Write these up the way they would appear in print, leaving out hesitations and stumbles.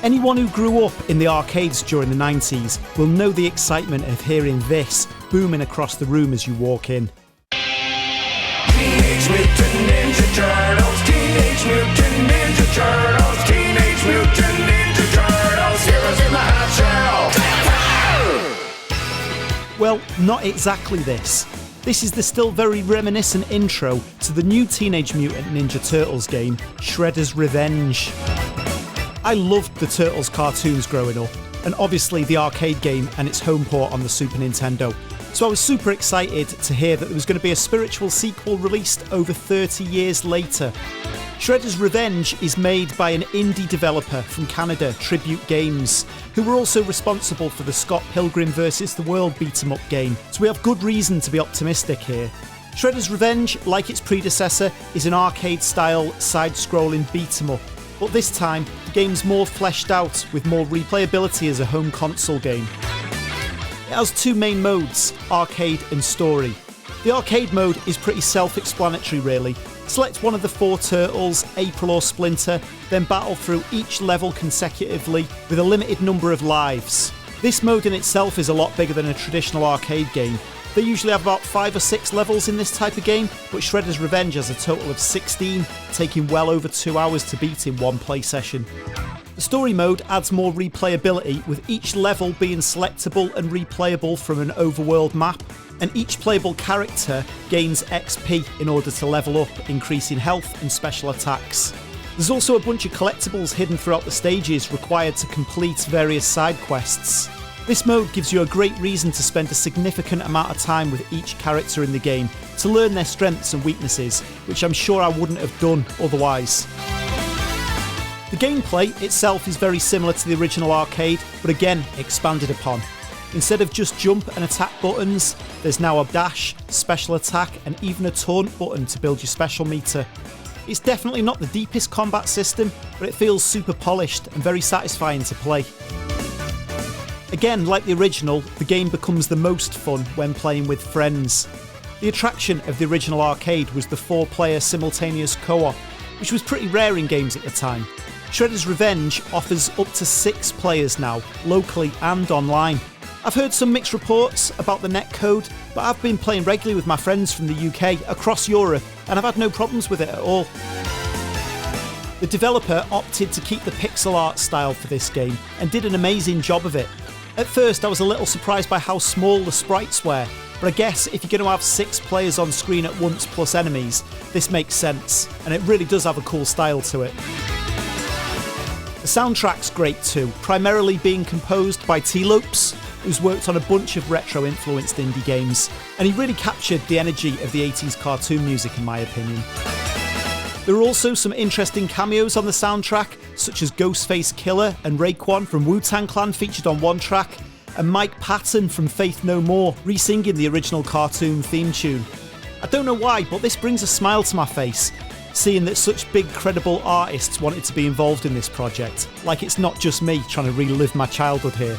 Anyone who grew up in the arcades during the 90s will know the excitement of hearing this booming across the room as you walk in. Teenage Mutant Ninja Turtles, Teenage Mutant Ninja Turtles, Teenage Mutant Ninja Turtles, heroes in the hot shell. Well, not exactly this. This is the still very reminiscent intro to the new Teenage Mutant Ninja Turtles game, Shredder's Revenge. I loved the Turtles cartoons growing up, and obviously the arcade game and its home port on the Super Nintendo. So I was super excited to hear that there was going to be a spiritual sequel released over 30 years later. Shredder's Revenge is made by an indie developer from Canada, Tribute Games, who were also responsible for the Scott Pilgrim vs. the World beat-em-up game, so we have good reason to be optimistic here. Shredder's Revenge, like its predecessor, is an arcade-style, side-scrolling beat-em-up, but this time the game's more fleshed out with more replayability as a home console game. It has two main modes, arcade and story. The arcade mode is pretty self-explanatory really. Select one of the four turtles, April or Splinter, then battle through each level consecutively with a limited number of lives. This mode in itself is a lot bigger than a traditional arcade game. They usually have about 5 or 6 levels in this type of game, but Shredder's Revenge has a total of 16, taking well over 2 hours to beat in one play session. The story mode adds more replayability, with each level being selectable and replayable from an overworld map, and each playable character gains XP in order to level up, increasing health and special attacks. There's also a bunch of collectibles hidden throughout the stages required to complete various side quests. This mode gives you a great reason to spend a significant amount of time with each character in the game to learn their strengths and weaknesses, which I'm sure I wouldn't have done otherwise. The gameplay itself is very similar to the original arcade, but again expanded upon. Instead of just jump and attack buttons, there's now a dash, special attack and even a taunt button to build your special meter. It's definitely not the deepest combat system, but it feels super polished and very satisfying to play. Again, like the original, the game becomes the most fun when playing with friends. The attraction of the original arcade was the 4-player simultaneous co-op, which was pretty rare in games at the time. Shredder's Revenge offers up to 6 players now, locally and online. I've heard some mixed reports about the netcode, but I've been playing regularly with my friends from the UK across Europe, and I've had no problems with it at all. The developer opted to keep the pixel art style for this game, and did an amazing job of it. At first I was a little surprised by how small the sprites were, but I guess if you're going to have 6 players on screen at once plus enemies, this makes sense, and it really does have a cool style to it. The soundtrack's great too, primarily being composed by T-Lopes, who's worked on a bunch of retro-influenced indie games, and he really captured the energy of the 80s cartoon music in my opinion. There are also some interesting cameos on the soundtrack, such as Ghostface Killer and Raekwon from Wu-Tang Clan featured on one track, and Mike Patton from Faith No More re-singing the original cartoon theme tune. I don't know why, but this brings a smile to my face, seeing that such big credible artists wanted to be involved in this project, like it's not just me trying to relive my childhood here.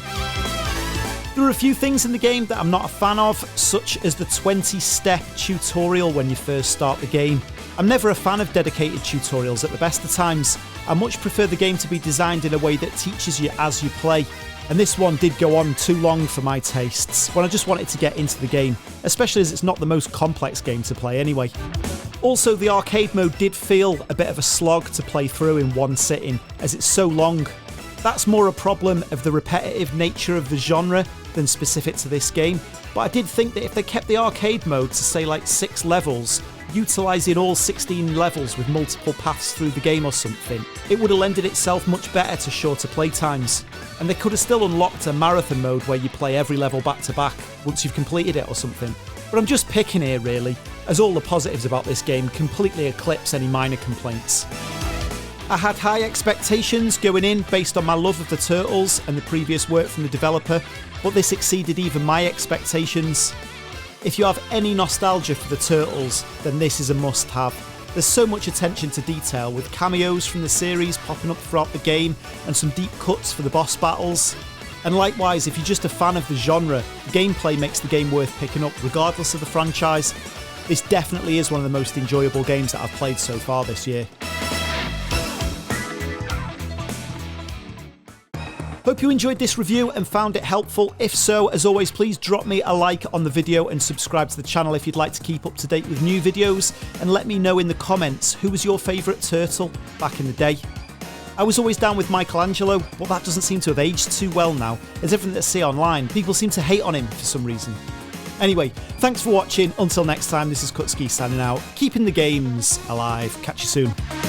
There are a few things in the game that I'm not a fan of, such as the 20-step tutorial when you first start the game. I'm never a fan of dedicated tutorials at the best of times. I much prefer the game to be designed in a way that teaches you as you play, and this one did go on too long for my tastes, when I just wanted to get into the game, especially as it's not the most complex game to play anyway. Also, the arcade mode did feel a bit of a slog to play through in one sitting, as it's so long. That's more a problem of the repetitive nature of the genre than specific to this game, but I did think that if they kept the arcade mode to say like 6 levels, utilising all 16 levels with multiple paths through the game or something, it would have lended itself much better to shorter playtimes. And they could have still unlocked a marathon mode where you play every level back to back once you've completed it or something. But I'm just picking here really, as all the positives about this game completely eclipse any minor complaints. I had high expectations going in based on my love of the Turtles and the previous work from the developer, but this exceeded even my expectations. If you have any nostalgia for the Turtles, then this is a must-have. There's so much attention to detail, with cameos from the series popping up throughout the game and some deep cuts for the boss battles. And likewise, if you're just a fan of the genre, the gameplay makes the game worth picking up regardless of the franchise. This definitely is one of the most enjoyable games that I've played so far this year. Hope you enjoyed this review and found it helpful. If so, as always, please drop me a like on the video and subscribe to the channel if you'd like to keep up to date with new videos, and let me know in the comments who was your favourite turtle back in the day. I was always down with Michelangelo, but that doesn't seem to have aged too well now, as everything that I see online, people seem to hate on him for some reason. Anyway, thanks for watching. Until next time, this is Kutski signing out, keeping the games alive. Catch you soon.